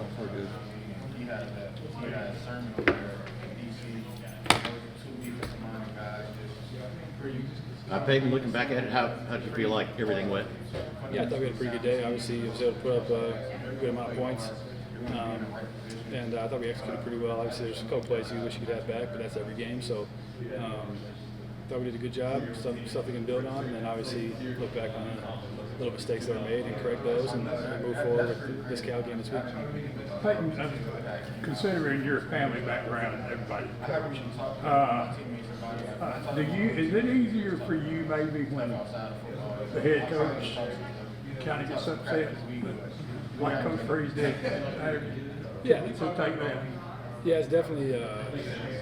so far good. You had a sermon over there in DC. Those 2 defensive minded guys just pretty. Peyton, looking back at it, how did you feel like everything went? Yeah, I thought we had a pretty good day. Obviously, I was able to put up a good amount of points. And I thought we executed pretty well. Obviously, there's a couple plays you wish you could have back, but that's every game. So thought we did a good job, stuff we can build on, and then obviously look back on little mistakes that were made and correct those and move forward with this Cal game this week. Peyton, considering your family background and everybody, is it easier for you maybe when the head coach kind of gets upset, like Coach Freeze did? Yeah. So take that. Yeah, it's definitely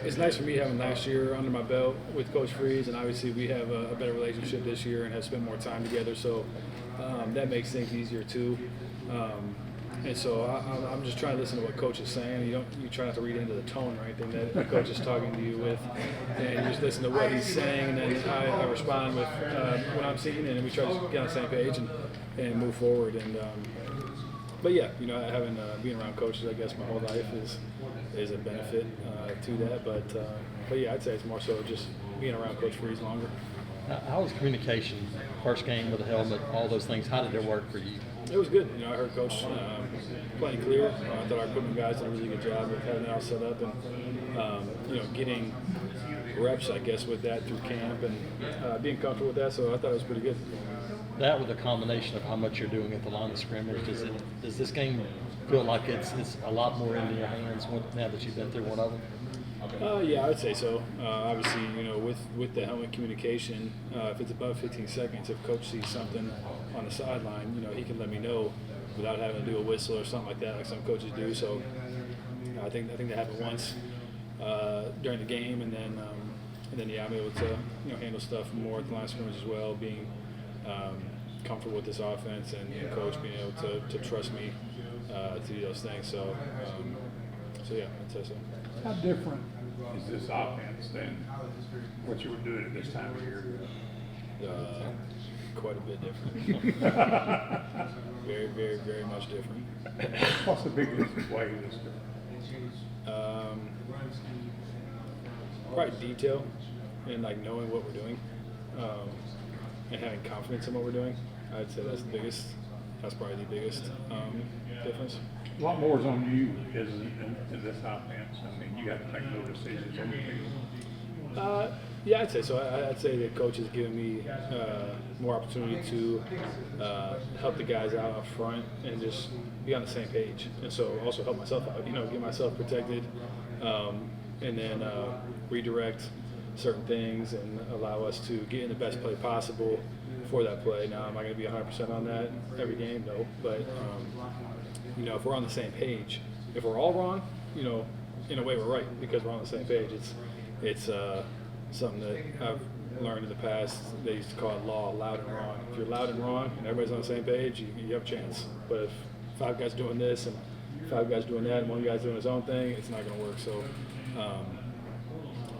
it's nice for me having last year under my belt with Coach Freeze, and obviously we have a better relationship this year and have spent more time together, so that makes things easier too. And so I'm just trying to listen to what Coach is saying. You try not to read into the tone or anything that the Coach is talking to you with, and you just listen to what he's saying, and then I respond with what I'm seeing, and we try to get on the same page and move forward. And but yeah, having being around coaches, I guess my whole life is a benefit to that. But yeah, I'd say it's more so just being around Coach Freeze longer. How was communication? First game with the helmet, all those things. How did it work for you? It was good. I heard Coach plenty clear. I thought our equipment guys did a really good job of having it all set up and getting reps, I guess, with that through camp and being comfortable with that. So I thought it was pretty good. That with a combination of how much you're doing at the line of scrimmage, does this game feel like it's a lot more into your hands now that you've been through one of them? Yeah, I would say so. Obviously, with the helmet communication, if it's above 15 seconds, if Coach sees something on the sideline, he can let me know without having to do a whistle or something like that, like some coaches do. So I think that happened once during the game, and then yeah, I'm able to handle stuff more at the line of scrimmage as well, being comfortable with this offense and Coach being able to trust me to do those things. So yeah, I'd say so. How different is this offense than what you were doing at this time of year? Quite a bit different. Very, very, very much different. What's the biggest way this different? Probably detail and knowing what we're doing and having confidence in what we're doing. I'd say that's the biggest. That's probably the biggest difference. A lot more is on you in this offense. I mean, you got to make no decisions on the Yeah, I'd say so. I'd say that Coach has given me more opportunity to help the guys out up front and just be on the same page, and so also help myself out. Get myself protected, and then redirect certain things and allow us to get in the best play possible for that play. Now, am I going to be 100% on that every game? No, but if we're on the same page, if we're all wrong, in a way we're right because we're on the same page. It's something that I've learned in the past. They used to call it law, loud and wrong. If you're loud and wrong and everybody's on the same page, you have a chance. But if 5 guys doing this and 5 guys doing that and 1 guy's doing his own thing, it's not going to work.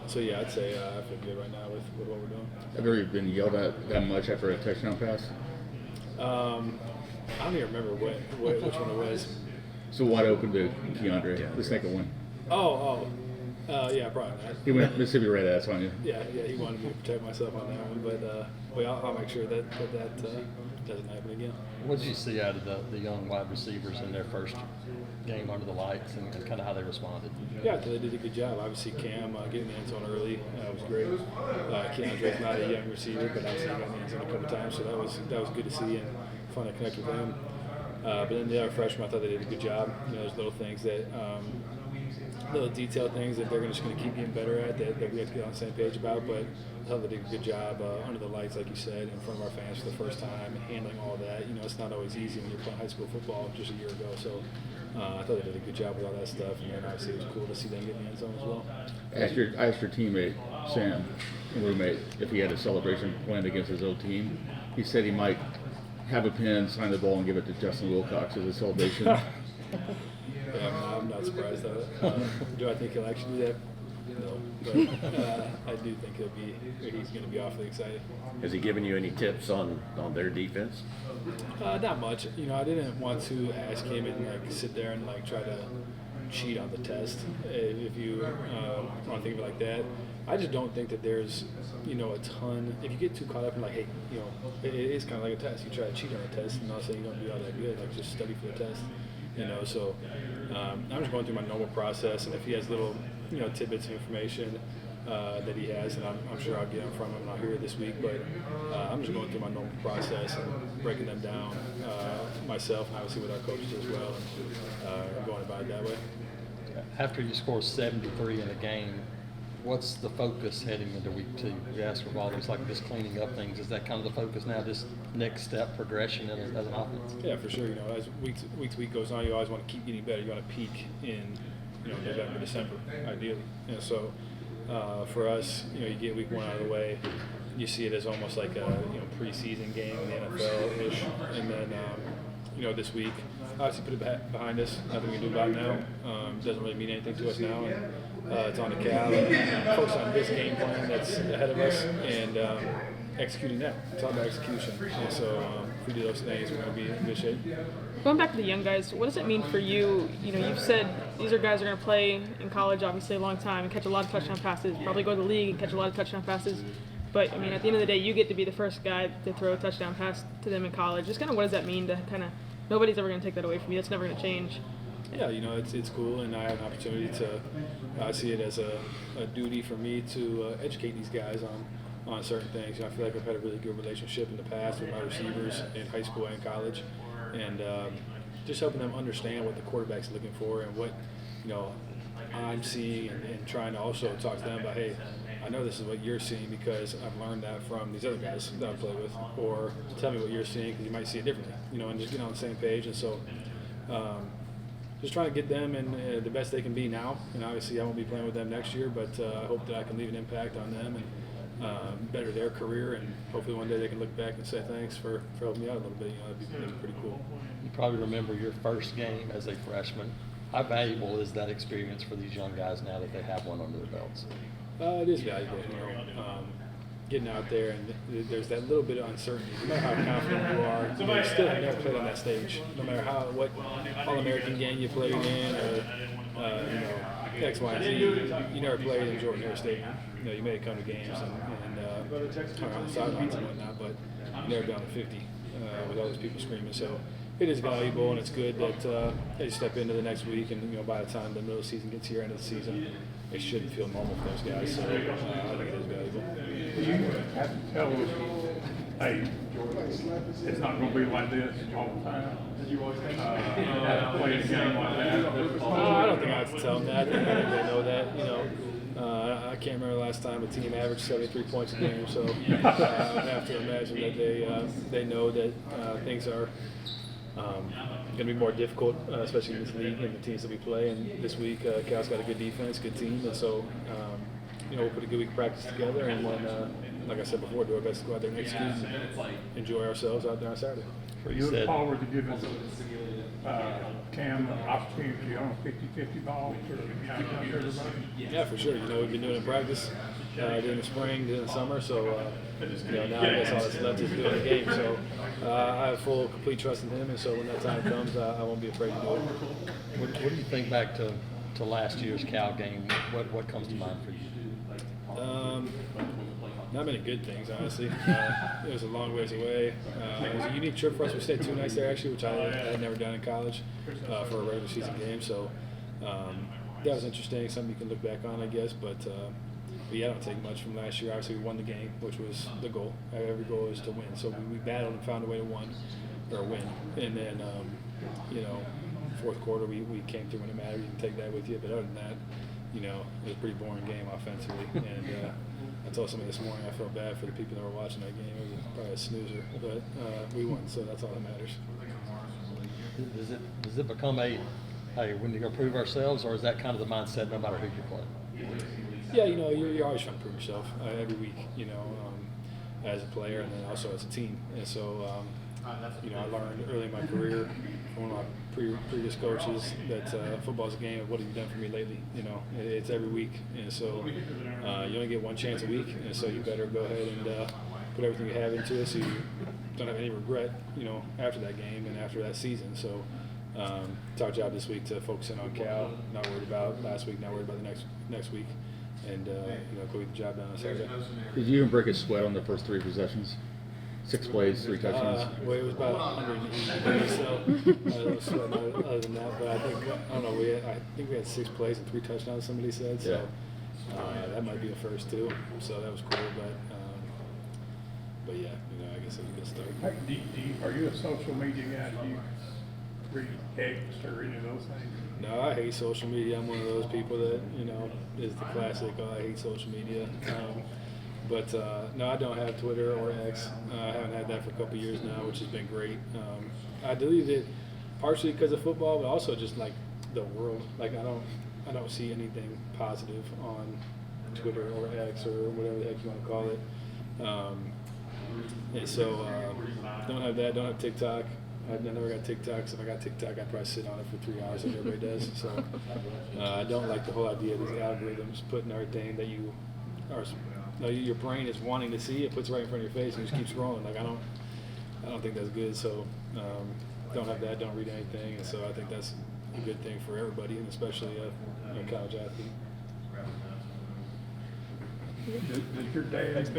So yeah, I'd say I feel good right now with what we're doing. Have you ever been yelled at that much after a touchdown pass? I don't even remember which one it was. So wide open to Keandre, the second one. Yeah, probably not. He went Mississippi Red ass on you. Yeah, he wanted me to protect myself on that one, but I'll make sure that doesn't happen again. What did you see out of the young wide receivers in their first game under the lights and kind of how they responded? Yeah, I thought they did a good job. Obviously, Cam getting the end zone early was great. Keandre's not a young receiver, but obviously he got in the end zone a couple times, so that was good to see and fun to connect with him. But then the other freshmen, I thought they did a good job. There's little things that, little detailed things that they're just going to keep getting better at that we have to get on the same page about. But I thought they did a good job under the lights, like you said, in front of our fans for the first time and handling all that. It's not always easy when you're playing high school football just a year ago. So I thought they did a good job with all that stuff. And then obviously it was cool to see them get in the end zone as well. I asked your teammate, Sam, roommate, if he had a celebration planned against his old team. He said he might have a pen, sign the ball, and give it to Justin Wilcox as a celebration. Yeah, I'm not surprised at it. Do I think he'll actually do that? No. but I do think he's going to be awfully excited. Has he given you any tips on their defense? Not much. I didn't want to ask him and sit there and try to cheat on the test. If you want to think of it like that, I just don't think that there's a ton. If you get too caught up in hey, it is kind of like a test. You try to cheat on a test, and all of a sudden you don't do all that good. Just study for the test. So I'm just going through my normal process, and if he has little tidbits of information that he has, and I'm sure I'll get them from him, and I'll hear it this week. But I'm just going through my normal process and breaking them down myself, and obviously with our coaches as well, and going about it that way. After you score 73 in a game, what's the focus heading into week 2? You asked for Walters, just cleaning up things. Is that kind of the focus now, just next step progression as an offense? Yeah, for sure. As week to week goes on, you always want to keep getting better. You want to peak in November, December, ideally. So for us, you get week 1 out of the way. You see it as almost like a preseason game in the NFL-ish, and then this week, obviously put it behind us. Nothing we can do about it now. Doesn't really mean anything to us now. And, it's on the Cal and focus on this game plan that's ahead of us and executing that. It's all about execution. And so if we do those things, we're going to be in good shape. Going back to the young guys, what does it mean for you? You've said these are guys who are going to play in college, obviously, a long time and catch a lot of touchdown passes, probably go to the league and catch a lot of touchdown passes. But, at the end of the day, you get to be the first guy to throw a touchdown pass to them in college. Just kind of what does that mean to nobody's ever going to take that away from you. That's never going to change. Yeah, it's cool, and I have an opportunity to see it as a duty for me to educate these guys on certain things. I feel like I've had a really good relationship in the past with my receivers in high school and college, and just helping them understand what the quarterback's looking for and what I'm seeing, and trying to also talk to them about, hey, I know this is what you're seeing because I've learned that from these other guys that I play with, or tell me what you're seeing because you might see it differently, and just get on the same page. And so just trying to get them in the best they can be now. And obviously I won't be playing with them next year, but I hope that I can leave an impact on them and better their career. And hopefully one day they can look back and say thanks for helping me out a little bit. That'd be pretty cool. You probably remember your first game as a freshman. How valuable is that experience for these young guys now that they have one under their belts? It is valuable, getting out there, and there's that little bit of uncertainty. No matter how confident you are, you still have never played on that stage. No matter what All-American game you played in, or X, Y, and Z, you never played in Jordan Hare Stadium. You may come to games and talk on the sidelines and whatnot, but you never been on the 50 with all those people screaming. So it is valuable, and it's good that they step into the next week, and by the time the middle of the season gets here, end of the season, it should feel normal for those guys. So I think it is valuable. You have to tell us, hey, it's not going to be like this all the time. Play a game like that. I don't think I have to tell them that. I think they know that. I can't remember the last time a team averaged 73 points a game, so I have to imagine that they know that things are going to be more difficult, especially in this league and the teams that we play. And this week, Cal's got a good defense, good team, and so we'll put a good week of practice together, and then, like I said before, do our best to go out there and execute and enjoy ourselves out there on Saturday. You look forward to giving Cam an opportunity on a 50-50 ball to kind of help everybody? Yeah, for sure. We've been doing it in practice during the spring, during the summer, so now I guess all that's left is doing the game. So I have full, complete trust in him, and so when that time comes, I won't be afraid to do it. What do you think back to last year's Cal game? What comes to mind for you? Not many good things, honestly. It was a long ways away. It was a unique trip for us. We stayed 2 nights there, actually, which I had never done in college for a regular season game. So that was interesting, something you can look back on, I guess. But yeah, I don't take much from last year. Obviously, we won the game, which was the goal. Every goal is to win. So we battled and found a way to win. And then, fourth quarter, we came through when it mattered. You can take that with you. But other than that, it was a pretty boring game offensively. And I told somebody this morning I felt bad for the people that were watching that game. It was probably a snoozer, but we won, so that's all that matters. Does it become a, hey, we need to prove ourselves, or is that kind of the mindset no matter who you play? Yeah, you're always trying to prove yourself every week, as a player and then also as a team. And so I learned early in my career from one of my previous coaches that football's a game of what have you done for me lately. It's every week, and so you only get one chance a week, and so you better go ahead and put everything you have into it so you don't have any regret, after that game and after that season. So it's our job this week to focus in on Cal, not worried about last week, not worried about the next week, and go get the job done on Saturday. Did you even break a sweat on the first 3 possessions? 6 plays, 3 touchdowns. Well, it was about 180 so I was sweating other than that. But I don't know. I think we had 6 plays and 3 touchdowns. Somebody said so. That might be a first too. So that was cool. But yeah, I guess it was a good start. Are you a social media guy? Do you read X or any of those things? No, I hate social media. I'm one of those people that is the classic. Oh, I hate social media. But no, I don't have Twitter or X. I haven't had that for a couple of years now, which has been great. I deleted it partially because of football, but also just like the world. Like I don't see anything positive on Twitter or X or whatever the heck you want to call it. And so don't have that. Don't have TikTok. I never got TikTok. So if I got TikTok, I'd probably sit on it for 3 hours like everybody does. So I don't like the whole idea of these algorithms putting everything that you are. No, your brain is wanting to see. It puts it right in front of your face and just keeps scrolling. Like I don't think that's good. So don't have that. Don't read anything. And so I think that's a good thing for everybody, and especially a college athlete. Does your dad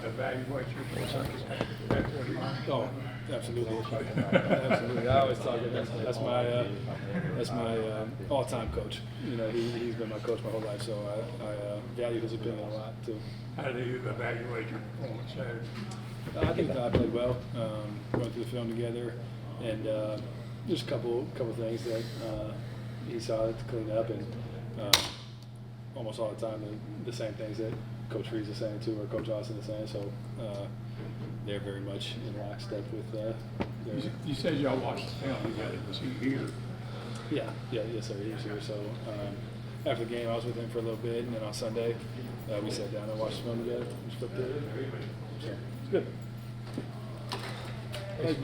evaluate your percentage? That's what he. Oh, absolutely. Absolutely. I always talk. That's my all-time coach. He's been my coach my whole life, so I value his opinion a lot too. How do you evaluate your performance there? I think that I played well. Went through the film together, and just a couple things that he saw to clean up, and almost all the time the same things that Coach Freeze is saying too, or Coach Austin is saying. So they're very much in lockstep with their. You said y'all watched the film together. Was he here? Yes, sir. He was here. So after the game, I was with him for a little bit, and then on Sunday, we sat down and watched the film together. Just flipped through it. So it's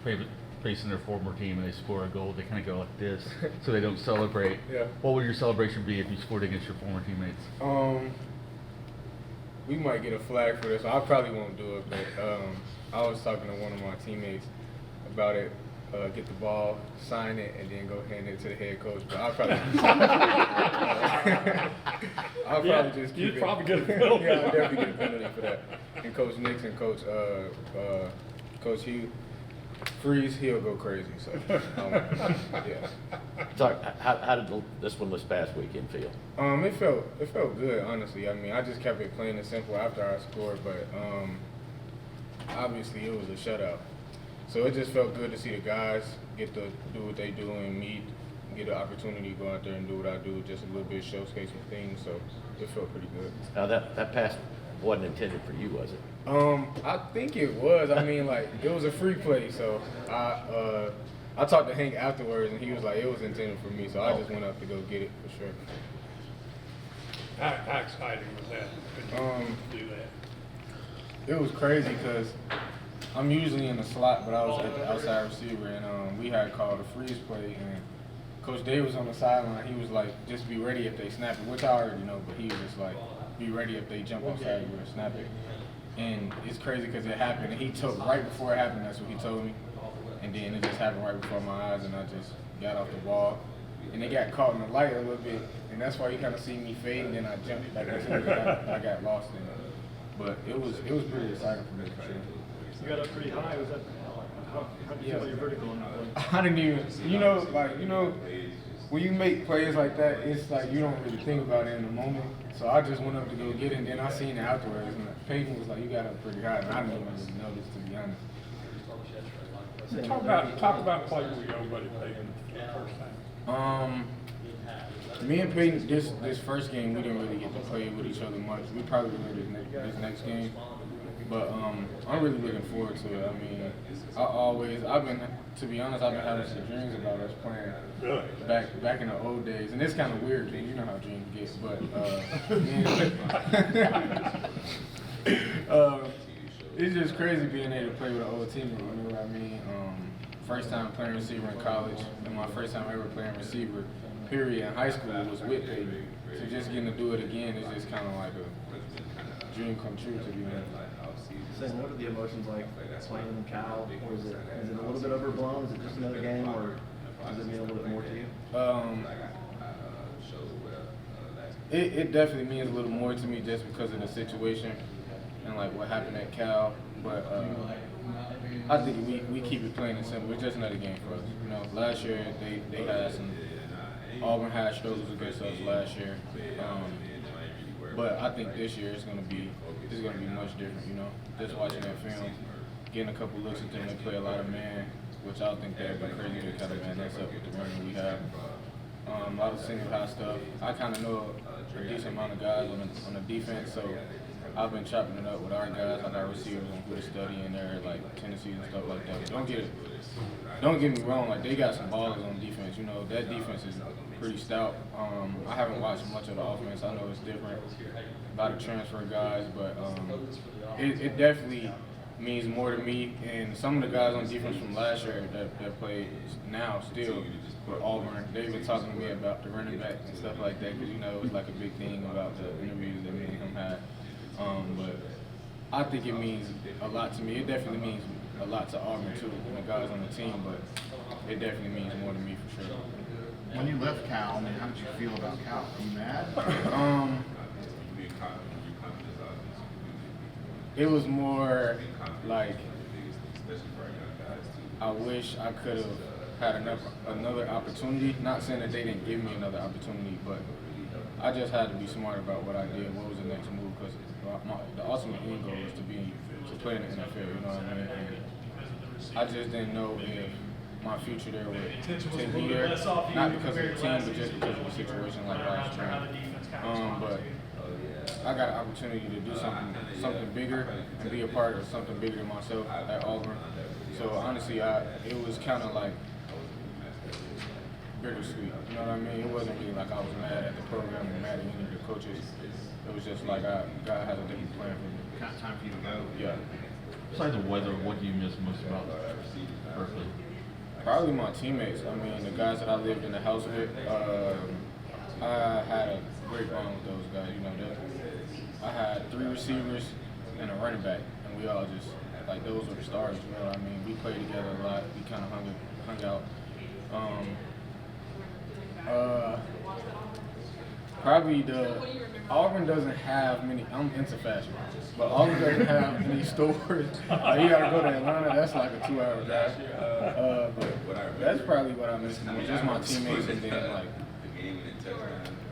good. Facing their former team and they score a goal, they kind of go like this, so they don't celebrate. Yeah. What would your celebration be if you scored against your former teammates? We might get a flag for this. I probably won't do it, but I was talking to one of my teammates about it. Get the ball, sign it, and then go hand it to the head coach. But I'll probably just keep you'd it. probably get a penalty. Yeah, I'll definitely get a penalty for that. And Coach Nix and Coach Hugh Freeze, he'll go crazy. So yeah. So how did this one this past weekend feel? It felt good, honestly. I mean, I just kept it plain and simple after I scored, but obviously it was a shutout. So it just felt good to see the guys get to do what they do and get an opportunity to go out there and do what I do, just a little bit showcase some things. So it felt pretty good. Now that pass wasn't intended for you, was it? I think it was. I mean, like, it was a free play, so I talked to Hank afterwards, and he was like, it was intended for me, so I just went up to go get it for sure. How exciting was that? Could you do that? It was crazy because I'm usually in the slot, but I was at the outside receiver, and we had called a freeze play, and Coach Day was on the sideline. He was like, just be ready if they snap it, which I already know, but he was just like, be ready if they jump outside you or snap it. And it's crazy because it happened, and he told right before it happened, that's what he told me. And then it just happened right before my eyes, and I just got off the ball. And it got caught in the light a little bit, and that's why you kind of see me fade, and then I jumped back into it. I got lost in it. But it was pretty exciting for me for sure. You got up pretty high. Was that how did you feel about your vertical on that play? I didn't even, when you make plays like that, it's like you don't really think about it in the moment. So I just went up to go get it, and then I seen it afterwards, and Payton was like, you got up pretty high, and I didn't even really notice, to be honest. Talk about playing with your buddy Payton for the first time. Me and Payton, this first game, we didn't really get to play with each other much. We probably will this next game. But I'm really looking forward to it. I mean, to be honest, I've been having some dreams about us playing back in the old days. And it's kind of weird, you know how dreams get. But It's just crazy being able to play with an old teammate, you know what I mean? First time playing receiver in college, and my first time ever playing receiver, period, in high school was with Payton. So just getting to do it again is just kind of like a dream come true, to be honest. Sam, what are the emotions like playing in Cal? Or is it a little bit overblown? Is it just another game, or does it mean a little bit more to you? It definitely means a little more to me just because of the situation and like what happened at Cal. But I think we keep it plain and simple. It's just another game for us. You know, last year they had some Auburn had struggles against us last year. But I think this year it's gonna be much different. You know, just watching that film, getting a couple looks at them. They play a lot of man, which I think they'd be crazy to kind of man that's up with the running we have. A lot of single high stuff. I kind of know a decent amount of guys on the defense, so I've been chopping it up with our guys, like our receivers, and put a study in there, like tendencies and stuff like that. But don't get me wrong, like they got some ballers on defense. You know, that defense is pretty stout. I haven't watched much of the offense. I know it's different, a lot of transfer guys, but it definitely means more to me. And some of the guys on defense from last year that play now still with Auburn, they've been talking to me about the running back and stuff like that, because you know it was like a big thing about the interviews that me and him had. But I think it means a lot to me. It definitely means a lot to Auburn too, and the guys on the team, but it definitely means more to me for sure. When you left Cal, I mean, how did you feel about Cal? Are you mad? It was more like I wish I could have had another opportunity. Not saying that they didn't give me another opportunity, but I just had to be smart about what I did. What was the next move? Because the ultimate end goal is to play in the NFL. You know what I mean? And I just didn't know if my future there would take me there, not because of the team, but just because of the situation like last time. But I got an opportunity to do something bigger and be a part of something bigger than myself at Auburn. So honestly, it was kind of like bittersweet. You know what I mean? It wasn't really like I was mad at the program or mad at any of the coaches. It was just like God had a different plan for me. Kind of time for you to go. Yeah. Besides the weather, what do you miss most about Berkeley? Probably my teammates. I mean, the guys that I lived in the house with. I had a great bond with those guys. You know, I had 3 receivers and a running back, and we all just like those were the stars. You know what I mean? We played together a lot. We kind of hung out. Probably Auburn doesn't have many. I'm into fashion, but Auburn doesn't have many stores. Like, you gotta go to Atlanta. That's like a 2-hour drive. But that's probably what I miss the most. Just my teammates, and then like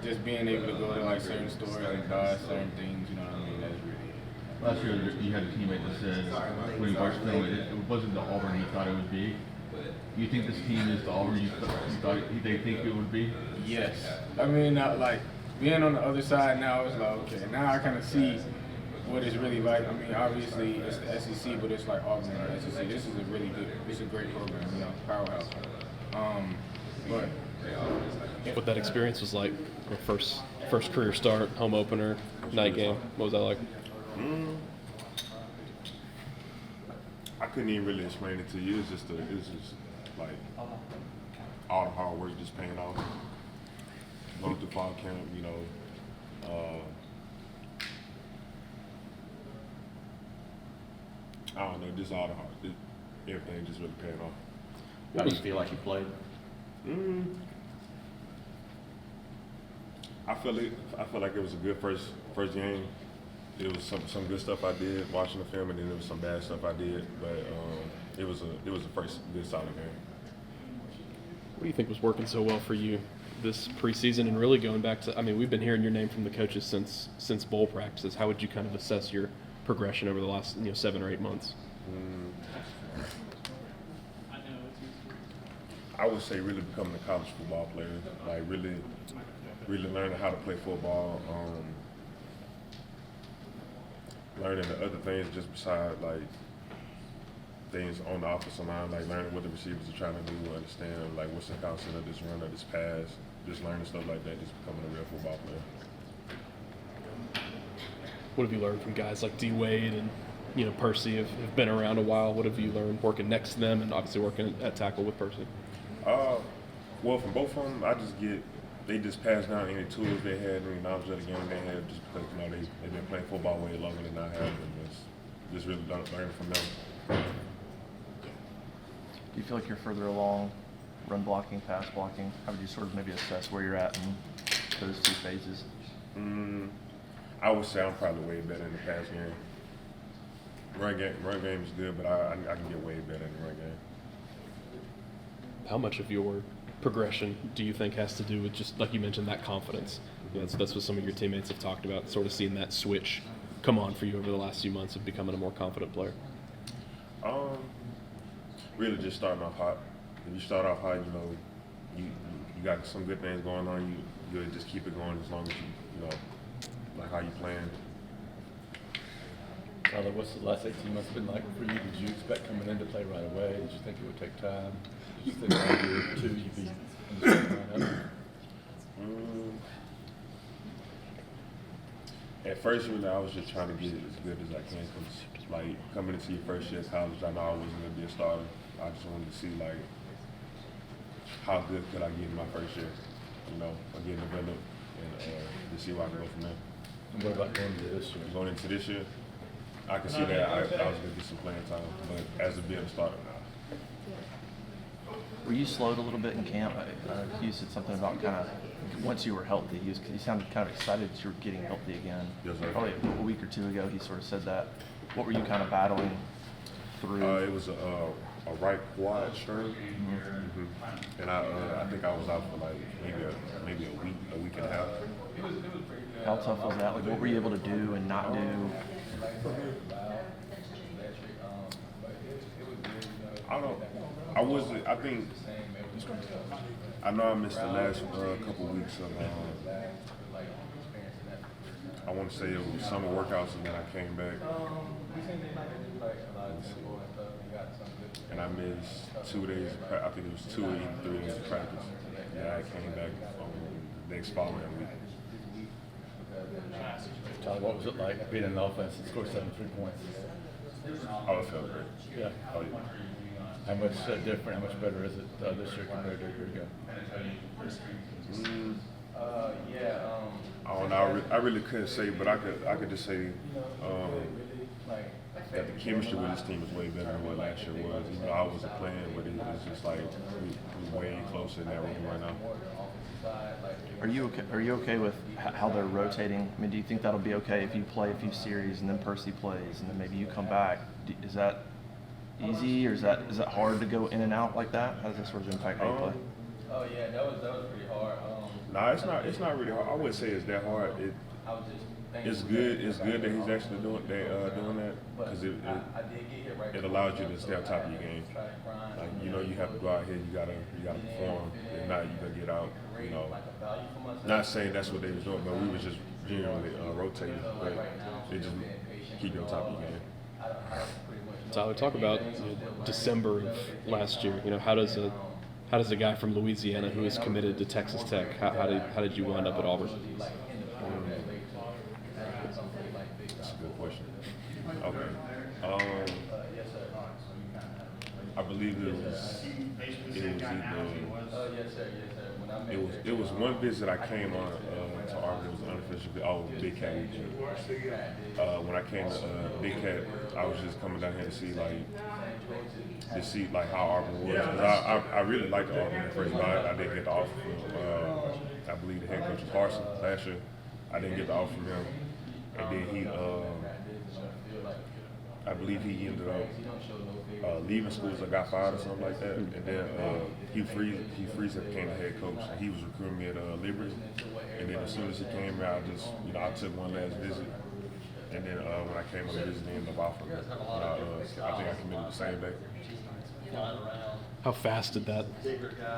just being able to go to like certain stores and buy certain things. You know what I mean? That's really it. Last year, you had a teammate that said when you watched film, it wasn't the Auburn you thought it would be. You think this team is the Auburn you thought they think it would be? Yes. I mean, like being on the other side now, it's like okay. Now I kind of see what it's really like. I mean, obviously it's the SEC, but it's like Auburn and the SEC. This is a great program, you know, powerhouse. But what that experience was like, your first career start, home opener, night game. What was that like? I couldn't even really explain it to you. It's just like all the hard work just paying off. Going through fall camp, you know. I don't know, just all the hard, everything just really paying off. How do you feel like you played? I feel like it was a good first game. It was some good stuff I did watching the film, and then there was some bad stuff I did. But it was a first good solid game. What do you think was working so well for you this preseason, and really going back to? I mean, we've been hearing your name from the coaches since bowl practices. How would you kind of assess your progression over the last 7 or 8 months? I would say really becoming a college football player, like really learning how to play football. Learning the other things just beside like things on the offensive line, like learning what the receivers are trying to do, understand like what's the concept of this run or this pass, just learning stuff like that, just becoming a real football player. What have you learned from guys like D. Wade and Percy have been around a while. What have you learned working next to them and obviously working at tackle with Percy? Well, from both of them, they just pass down any tools they had, any knowledge of the game they had, just because they've been playing football way longer than I have, and just really learning from them. Do you feel like you're further along, run blocking, pass blocking? How would you sort of maybe assess where you're at in those two phases? I would say I'm probably way better in the pass game. Run game is good, but I can get way better in the run game. How much of your progression do you think has to do with, just like you mentioned, that confidence? That's what some of your teammates have talked about, sort of seeing that switch come on for you over the last few months of becoming a more confident player. Really just starting off hot. If you start off hot, you got some good things going on. You just keep it going as long as you like how you playing. Tyler, what's the last 18 months been like for you? Did you expect coming in to play right away? Did you think it would take time? Did you think in a year or two you'd be in the starting lineup? At first, I was just trying to get it as good as I can, because like coming into your first year of college, I know I wasn't gonna be a starter. I just wanted to see like how good could I get in my first year, again develop and to see where I can go from there. And what about going into this year? Going into this year, I can see that I was gonna get some playing time, but as a being a starter now. Were you slowed a little bit in camp? You said something about kind of once you were healthy. You sounded kind of excited that you were getting healthy again. Yes, sir. Probably a week or two ago, he sort of said that. What were you kind of battling through? It was a right quad strain, and I think I was out for like maybe a week and a half. How tough was that? Like, what were you able to do and not do? I know I missed the last couple weeks of, I want to say it was summer workouts, and then I came back. And I missed 2 days, I think it was 2 or even 3 days of practice. Yeah, I came back the next following week. Tyler, what was it like being in the offense and score 73 points? Oh, it felt great. Yeah. Oh, yeah. How much different, how much better is it this year compared to a year ago? I don't know. I really couldn't say, but I could just say that the chemistry with this team is way better than what last year was. Even though I wasn't playing, but it was just like we're way closer in that room right now. Are you okay with how they're rotating? I mean, do you think that'll be okay if you play a few series and then Percy plays and then maybe you come back? Is that easy, or is that hard to go in and out like that? How does that sort of impact how you play? Oh yeah, that was pretty hard. Nah, it's not really hard. I wouldn't say it's that hard. It's good that he's actually doing that, because it allows you to stay on top of your game. Like, you have to go out here, you gotta perform. If not, you gotta get out. Not saying that's what they was doing, but we was just generally rotating. But they just keep you on top of your game. Tyler, talk about December of last year. How does a guy from Louisiana who is committed to Texas Tech, how did you wind up at Auburn? That's a good question. Okay. I believe it was one visit I came on to Auburn. It was unofficial. Big Cat weekend. When I came to Big Cat, I was just coming down here to see how Auburn was. 'Cause I really liked Auburn at first, but I didn't get the offer from I believe the head coach was Carson last year. I didn't get the offer from him, and then I believe he ended up leaving school, so got fired or something like that. And then Hugh Freeze became the head coach. He was recruiting me at Liberty, and then as soon as he came here, I took one last visit. And then when I came on the visit, they ended up offering me. I think I committed the same day. How fast did that?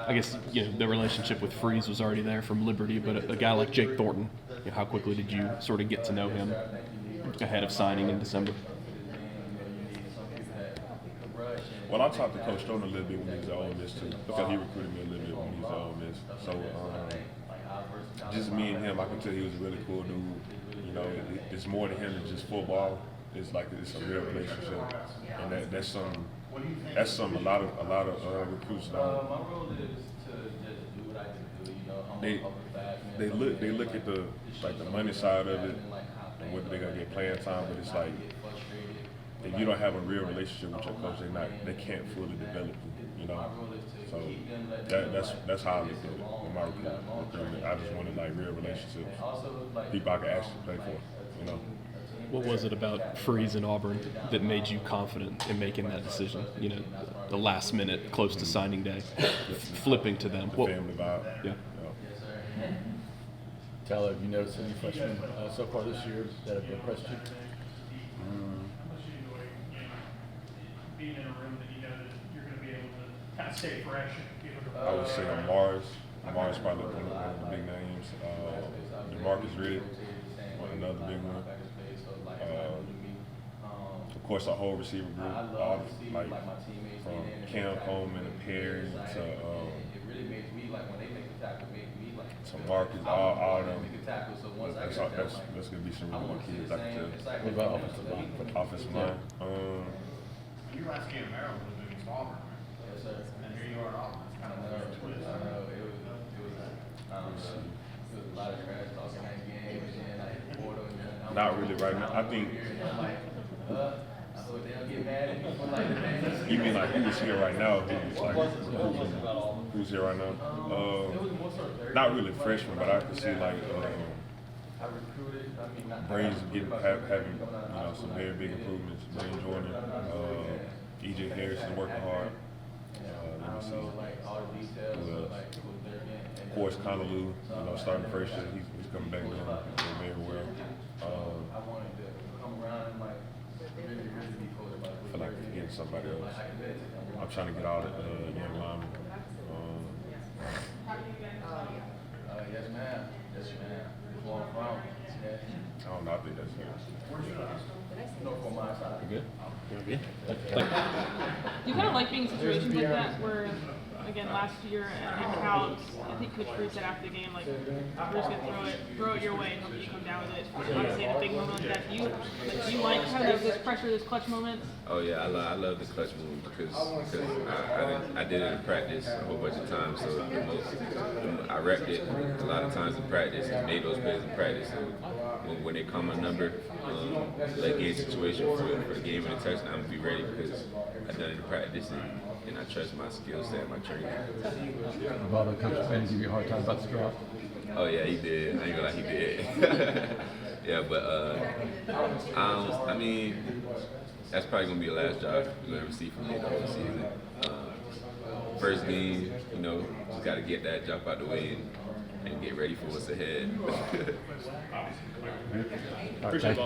I guess the relationship with Freeze was already there from Liberty, but a guy like Jake Thornton, how quickly did you sort of get to know him ahead of signing in December? Well, I talked to Coach Thornton a little bit when he was at Ole Miss too, because he recruited me a little bit when he was at Ole Miss. So just me and him, I could tell he was a really cool dude. It's more to him than just football. it's like it's a real relationship, and that's some a lot of recruits don't. They look at the money side of it and whether they're gonna get playing time, but it's like if you don't have a real relationship with your coach, they can't fully develop you, you know. So that's how I look at it in my recruitment. I just wanted like real relationships, people I could actually play for, you know. What was it about Freeze and Auburn that made you confident in making that decision? You know, the last minute, close to signing day, flipping to them. The family vibe. Yeah. Tyler, have you noticed any freshmen so far this year that have impressed you? Being in a room that you know that you're going to be able to kind of stay fresh and be able to. I would say Mars. Mars probably one of the big names. DeMarcus Riddick, another big one. Of course, our whole receiver group, all, like from Cam Coleman to Perry to Marcus, all of them. That's gonna be some really good kids. I can tell. What about offensive line? Offensive line. You last game in Maryland was against Auburn. Yes, sir. And here you are at Auburn. It's kind of a twist. It was a lot of trash talk in that game, and then I hit the board on that. Not really right now. I think. I thought they'll get mad at me for like the man. You mean like who's here right now? Who's here right now? Not really freshman, but I can see like Brains having some very big improvements. Brain Jordan, EJ Harrison working hard. Let me see. Of course, Conaloo, starting first year, he's coming back doing very well. I feel like I'm forgetting somebody else. I'm trying to get all the young linemen. Yes, ma'am. Yes, ma'am. Where I'm from. Yes. I don't know. I think that's it. No, from my side. You good? Yeah. Do you kind of like being in situations like that where, again, last year at Cal, I think Coach Freeze said after the game, like, we're just gonna throw it your way and hope you come down with it. Obviously, in a big moment like that, do you like having this pressure, this clutch moments? Oh yeah, I love the clutch move because I did it in practice a whole bunch of times. So I repped it a lot of times in practice and made those plays in practice. So when they come a number, late game situation for a game and a touchdown, I'm gonna be ready because I've done it in practice and I trust my skill set and my training. Have all the coaches been give you a hard time about the drop? Oh yeah, he did. I ain't gonna lie, he did. Yeah, but I mean, that's probably gonna be the last job you're gonna ever see from me the whole season. First game, just gotta get that jump out the way and get ready for what's ahead. Appreciate it.